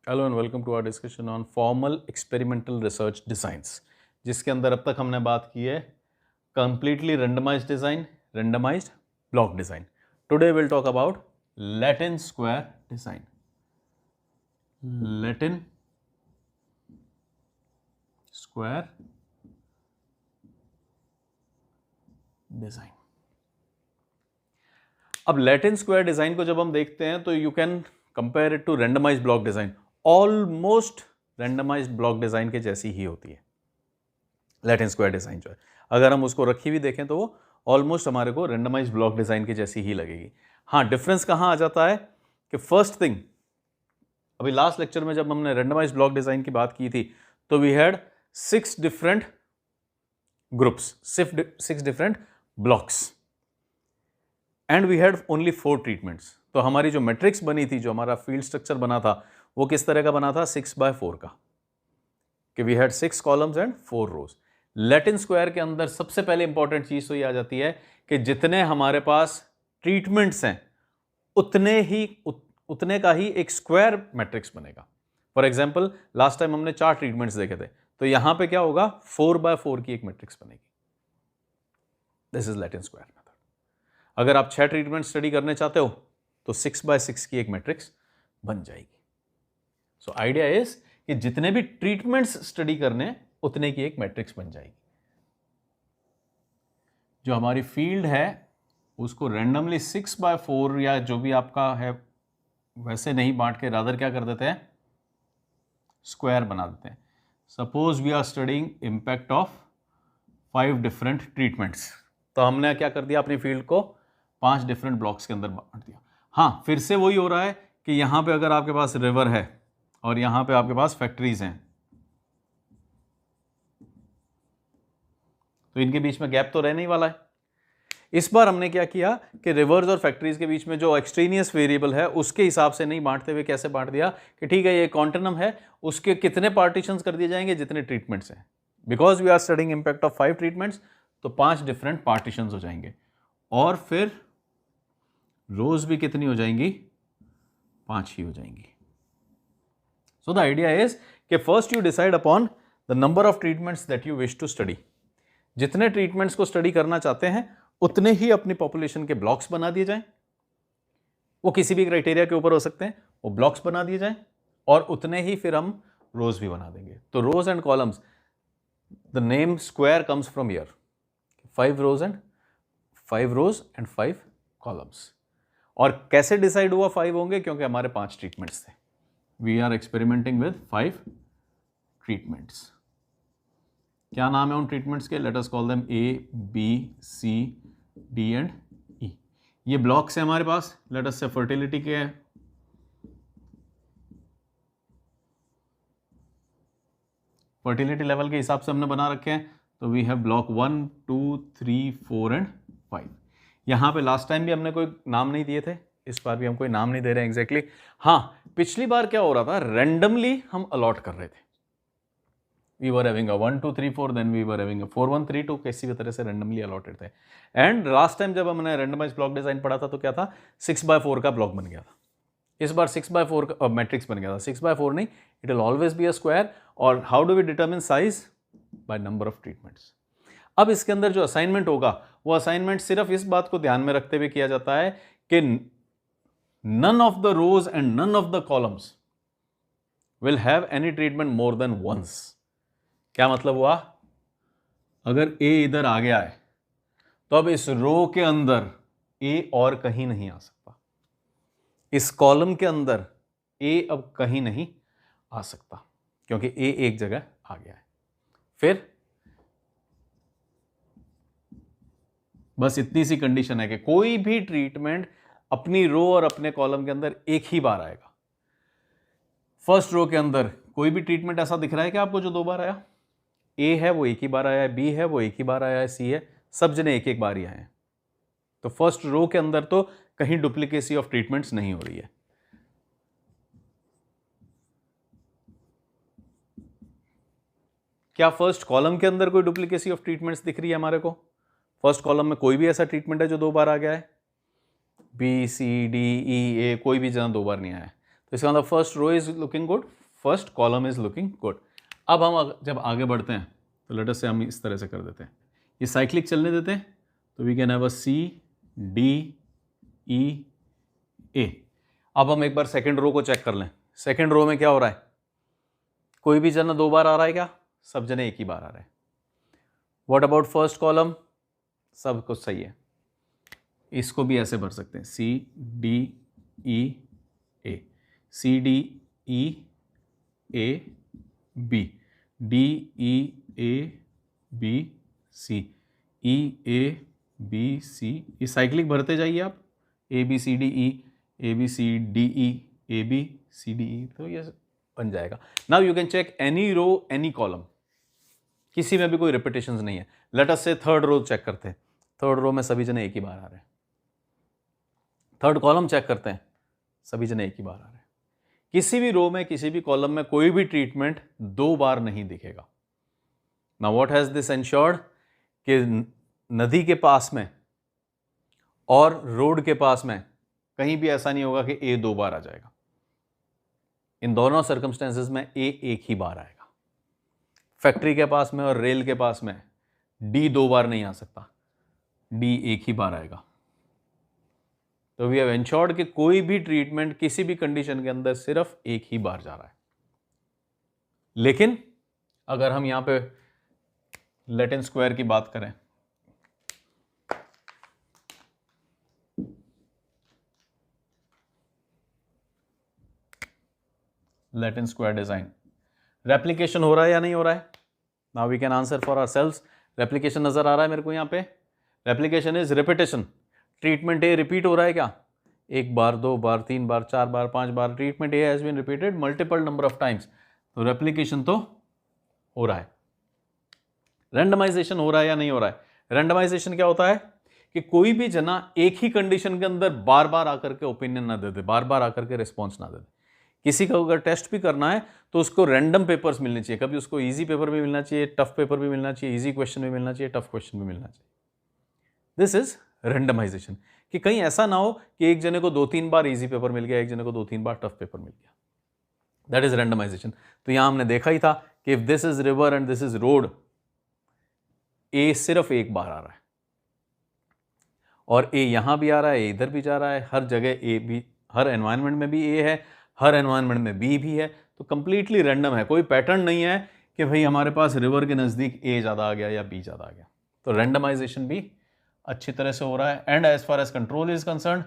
Hello and welcome to our discussion on formal experimental research designs, जिसके अंदर अब तक हमने बात की है completely randomised design, randomised block design. Today will talk about Latin square design. Latin square design. अब लैटिन स्क्वायर डिज़ाइन को जब हम देखते हैं तो you can compare it to randomised block design. Almost randomised block design के जैसी ही होती है लैटिन स्क्वायर डिज़ाइन जो है. अगर हम उसको रखी भी देखें तो वो ऑलमोस्ट हमारे को रेंडमाइज्ड ब्लॉक डिज़ाइन की जैसी ही लगेगी. हाँ, डिफरेंस कहाँ आ जाता है कि फर्स्ट थिंग, अभी लास्ट लेक्चर में जब हमने रेंडमाइज्ड ब्लॉक डिज़ाइन की बात की थी तो we had 6 different groups, 6 different blocks and we had only 4 treatments. तो हमारी जो मैट्रिक्स बनी थी, जो हमारा फील्ड स्ट्रक्चर बना था, वो किस तरह का बना था? 6x4 का, कि we had 6 columns and 4 rows. Latin square के अंदर सबसे पहले इंपॉर्टेंट चीज तो ये आ जाती है कि जितने हमारे पास ट्रीटमेंट्स हैं उतने का ही एक स्क्वायर मैट्रिक्स बनेगा. फॉर एग्जाम्पल, लास्ट टाइम हमने 4 ट्रीटमेंट्स देखे थे, तो यहां पे क्या होगा? 4x4 की एक मैट्रिक्स बनेगी. This is Latin square method. अगर आप 6 ट्रीटमेंट स्टडी करने चाहते हो तो 6x6 की एक मैट्रिक्स बन जाएगी. सो आइडिया इज कि जितने भी ट्रीटमेंट्स स्टडी करने उतने की एक मैट्रिक्स बन जाएगी. जो हमारी फील्ड है उसको रैंडमली 6x4 या जो भी आपका है वैसे नहीं बांट के रादर क्या कर देते हैं? स्क्वायर बना देते हैं. Suppose we are studying impact of 5 different treatments, तो हमने क्या कर दिया? अपनी फील्ड को 5 डिफरेंट ब्लॉक्स के अंदर बांट दिया. हाँ, फिर से वही हो रहा है कि यहां पे अगर आपके पास रिवर है और यहां पे आपके पास फैक्ट्रीज हैं, तो इनके बीच में गैप तो रहने ही वाला है. इस बार हमने क्या किया कि रिवर्स और फैक्ट्रीज के बीच में जो एक्सट्रेनियस वेरिएबल है उसके हिसाब से नहीं बांटते हुए कैसे बांट दिया कि ठीक है, ये कॉन्टिनम है, उसके कितने पार्टीशंस कर दिए जाएंगे? जितने ट्रीटमेंट्स हैं. Because we are studying impact of 5 treatments, तो 5 डिफरेंट पार्टीशंस हो जाएंगे. और फिर रोज भी कितनी हो जाएंगी? 5 ही हो जाएंगी. सो द आइडिया इज कि first you decide upon the number of treatments that you wish to study. जितने ट्रीटमेंट्स को स्टडी करना चाहते हैं उतने ही अपनी पॉपुलेशन के ब्लॉक्स बना दिए जाएं. वो किसी भी क्राइटेरिया के ऊपर हो सकते हैं, वो ब्लॉक्स बना दिए जाएं और उतने ही फिर हम रोज भी बना देंगे. तो rows and columns, the name square comes from here. 5 rows and 5 columns. और कैसे डिसाइड हुआ 5 होंगे? क्योंकि हमारे 5 ट्रीटमेंट्स थे. We are experimenting with 5 treatments. क्या नाम है उन ट्रीटमेंट्स के? Let us call them A, B, C, D and E. ये ब्लॉक्स है हमारे पास. लेट अस से फर्टिलिटी के है. फर्टिलिटी लेवल के हिसाब से हमने बना रखे हैं. तो वी हैव ब्लॉक 1, 2, 3, 4 एंड 5. यहां पे लास्ट टाइम भी हमने कोई नाम नहीं दिए थे, इस बार भी हम कोई नाम नहीं दे रहे हैं एग्जैक्टली. हाँ, पिछली बार क्या हो रहा था? रैंडमली हम अलॉट कर रहे थे. We were having 1, 2, 3, 4, then we were having 4, 1, 3, 2, किसी भी तरह से रैंडमली अलॉटेड थे. एंड लास्ट टाइम जब हमने रैंडमाइज ब्लॉक डिजाइन पढ़ा था तो क्या था? 6x4 का ब्लॉक बन गया था. इस बार 6x4 का मैट्रिक्स बन गया था. 6x4 नहीं, it will always be a square. और how do we determine size? By number of treatments. अब इसके अंदर जो असाइनमेंट होगा वो असाइनमेंट सिर्फ इस बात को ध्यान में रखते हुए किया जाता है कि none of the rows and none of the columns will have any treatment more than once. क्या मतलब हुआ? अगर A इधर आ गया है तो अब इस रो के अंदर A और कहीं नहीं आ सकता. इस कॉलम के अंदर A अब कहीं नहीं आ सकता क्योंकि A एक जगह आ गया है. फिर बस इतनी सी कंडीशन है कि कोई भी ट्रीटमेंट अपनी रो और अपने कॉलम के अंदर एक ही बार आएगा. फर्स्ट रो के अंदर कोई भी ट्रीटमेंट ऐसा दिख रहा है कि आपको जो 2 बार आया? A है वो एक ही बार आया है, B है वो एक ही बार आया है, C है, सब जने एक एक बार ही आए हैं. तो फर्स्ट रो के अंदर तो कहीं डुप्लीकेसी ऑफ ट्रीटमेंट्स नहीं हो रही है. क्या फर्स्ट कॉलम के अंदर कोई डुप्लीकेसी ऑफ ट्रीटमेंट्स दिख रही है हमारे को? फर्स्ट कॉलम में कोई भी ऐसा ट्रीटमेंट है जो 2 बार आ गया है? B, C, D, E, A कोई भी जना 2 बार नहीं आया है. तो इसका मतलब first row is looking good, first column is looking good. अब हम जब आगे बढ़ते हैं तो लेट अस से हम इस तरह से कर देते हैं, ये साइक्लिक चलने देते हैं, तो we can have a C D E A. अब हम एक बार सेकेंड रो को चेक कर लें। सेकेंड रो में क्या हो रहा है, कोई भी जना 2 बार आ रहा है क्या, सब जने एक ही बार आ रहे हैं। व्हाट अबाउट फर्स्ट कॉलम, सब कुछ सही है। इसको भी ऐसे भर सकते हैं, C D E A, C D E A B, D E A B C, E A B C, ये साइक्लिक भरते जाइए आप, A B C D E, A B C D E, A B C D E, तो ये बन जाएगा। Now you can check any row any column, किसी में भी कोई रिपीटेशंस नहीं है। लेट अस से थर्ड रो चेक करते हैं, थर्ड रो में सभी जने एक ही बार आ रहे हैं। थर्ड कॉलम चेक करते हैं, सभी जने एक ही बार आ रहे हैं। किसी भी रो में किसी भी कॉलम में कोई भी ट्रीटमेंट 2 बार नहीं दिखेगा। Now what has this ensured कि नदी के पास में और रोड के पास में कहीं भी ऐसा नहीं होगा कि ए 2 बार आ जाएगा। इन दोनों सर्कमस्टेंसेस में ए एक ही बार आएगा। फैक्ट्री के पास में और रेल के पास में डी 2 बार नहीं आ सकता, डी एक ही बार आएगा। तो वी हैव एंश्योर्ड कि कोई भी ट्रीटमेंट किसी भी कंडीशन के अंदर सिर्फ एक ही बार जा रहा है। लेकिन अगर हम यहां पे लैटिन स्क्वायर की बात करें, लैटिन स्क्वायर डिजाइन, रेप्लिकेशन हो रहा है या नहीं हो रहा है? Now we can answer for ourselves. Replication नजर आ रहा है मेरे को यहां पे। Replication is repetition. Treatment A repeat हो रहा है क्या? 1 बार, 2 बार, 3 बार, 4 बार, 5 बार, treatment A has been repeated multiple number of times. तो रेप्लिकेशन तो हो रहा है। रैंडमाइजेशन हो रहा है या नहीं हो रहा है? रैंडमाइजेशन क्या होता है कि कोई भी जना एक ही कंडीशन के अंदर बार बार आकर के ओपिनियन ना दे दे, बार बार आकर के रिस्पॉन्स ना दे दे। किसी को अगर टेस्ट भी करना है तो उसको रैंडम पेपर्स मिलने चाहिए। कभी उसको इजी पेपर भी मिलना चाहिए, टफ पेपर भी मिलना चाहिए, इजी क्वेश्चन भी मिलना चाहिए, टफ क्वेश्चन भी मिलना चाहिए। This is randomisation. कि कहीं ऐसा ना हो कि एक जने को 2-3 बार इजी पेपर मिल गया, एक जने को 2-3 बार टफ पेपर मिल गया। That is randomisation. तो यहां हमने देखा ही था कि if this is river and this is road, A सिर्फ एक बार आ रहा है और ए यहां भी आ रहा है, ए इधर भी जा रहा है, हर जगह ए भी, हर एनवायरनमेंट में भी ए है, हर एनवायरनमेंट में बी भी है। तो कंप्लीटली रैंडम है, कोई पैटर्न नहीं है कि भाई हमारे पास रिवर के नज़दीक ए ज़्यादा आ गया या बी ज़्यादा आ गया। तो रैंडमाइजेशन भी अच्छी तरह से हो रहा है। And as far as control is concern,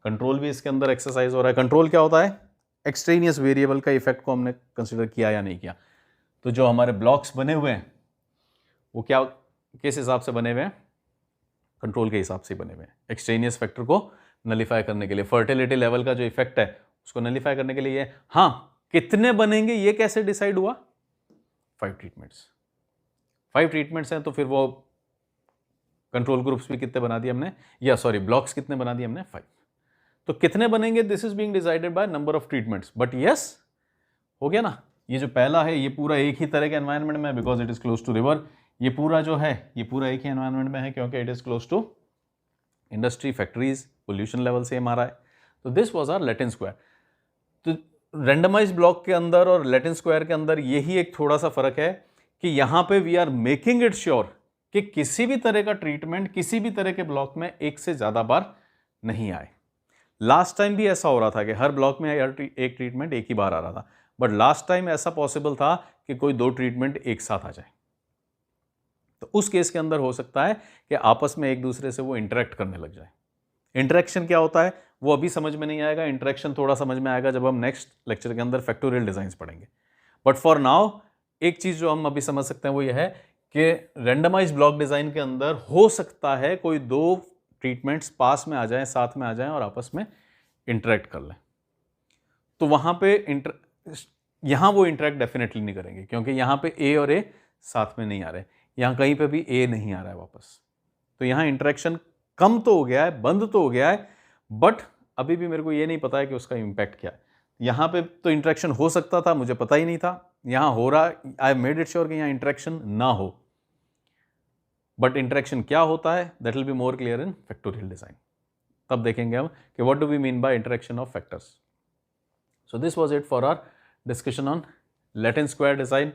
control भी इसके अंदर एक्सरसाइज हो रहा है। कंट्रोल क्या होता है? एक्सट्रेनियस वेरिएबल का इफेक्ट को हमने कंसिडर किया या नहीं किया। तो जो हमारे ब्लॉक्स बने हुए हैं वो क्या, किस हिसाब से बने हुए हैं? कंट्रोल के हिसाब से बने हुए हैं। एक्सट्रेनियस फैक्टर को नलीफाई करने के लिए, फर्टिलिटी लेवल का जो इफेक्ट है उसको नलीफाई करने के लिए। हाँ, कितने बनेंगे ये कैसे डिसाइड हुआ? 5 ट्रीटमेंट्स। 5 ट्रीटमेंट्स हैं तो फिर वो कंट्रोल ग्रुप्स भी कितने बना दिए हमने, या सॉरी ब्लॉक्स कितने बना दिए हमने? 5। तो कितने बनेंगे, this is being decided by number of treatments. But yes, हो गया ना। ये जो पहला है ये पूरा एक ही तरह के एनवायरनमेंट में, because it is close to river. ये पूरा जो है ये पूरा एक ही एनवायरनमेंट में है क्योंकि it is close to industry, factories, pollution level same आ रहा है। तो this was our Latin square. तो रैंडमाइज ब्लॉक के अंदर और लैटिन स्क्वायर के अंदर यही एक थोड़ा सा फर्क है कि यहां पे we are making it sure कि किसी भी तरह का ट्रीटमेंट किसी भी तरह के ब्लॉक में एक से ज्यादा बार नहीं आए। लास्ट टाइम भी ऐसा हो रहा था कि हर ब्लॉक में एक ट्रीटमेंट एक ही बार आ रहा था, बट लास्ट टाइम ऐसा पॉसिबल था कि कोई 2 ट्रीटमेंट एक साथ आ जाए। तो उस केस के अंदर हो सकता है कि आपस में एक दूसरे से वो इंटरेक्ट करने लग जाए। इंटरेक्शन क्या होता है वो अभी समझ में नहीं आएगा, इंटरेक्शन थोड़ा समझ में आएगा जब हम नेक्स्ट लेक्चर के अंदर फैक्टोरियल डिजाइंस पढ़ेंगे। बट फॉर नाउ एक चीज जो हम अभी समझ सकते हैं वो यह है कि रैंडमाइज ब्लॉक डिजाइन के अंदर हो सकता है कोई 2 ट्रीटमेंट्स पास में आ जाएं, साथ में आ जाएं और आपस में इंटरेक्ट कर लें। तो वहां पे यहां वो इंटरेक्ट डेफिनेटली नहीं करेंगे क्योंकि यहां पे ए और ए साथ में नहीं आ रहे, यहां कहीं पे भी ए नहीं आ रहा है वापस। तो यहां इंटरेक्शन कम तो हो गया है, बंद तो हो गया है, बट अभी भी मेरे को ये नहीं पता है कि उसका इंपैक्ट क्या है। यहां पे तो इंटरेक्शन हो सकता था, मुझे पता ही नहीं था, यहां हो रहा, आई मेड इट श्योर कि यहां इंटरेक्शन ना हो। बट इंटरेक्शन क्या होता है that will be more clear in factorial design. तब देखेंगे हम कि what do we mean by interaction of factors. So this was it for our discussion on Latin square design.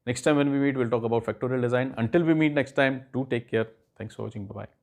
Next time when we meet, we'll talk about factorial design. Until we meet next time, do take care. Thanks for watching. Bye-bye.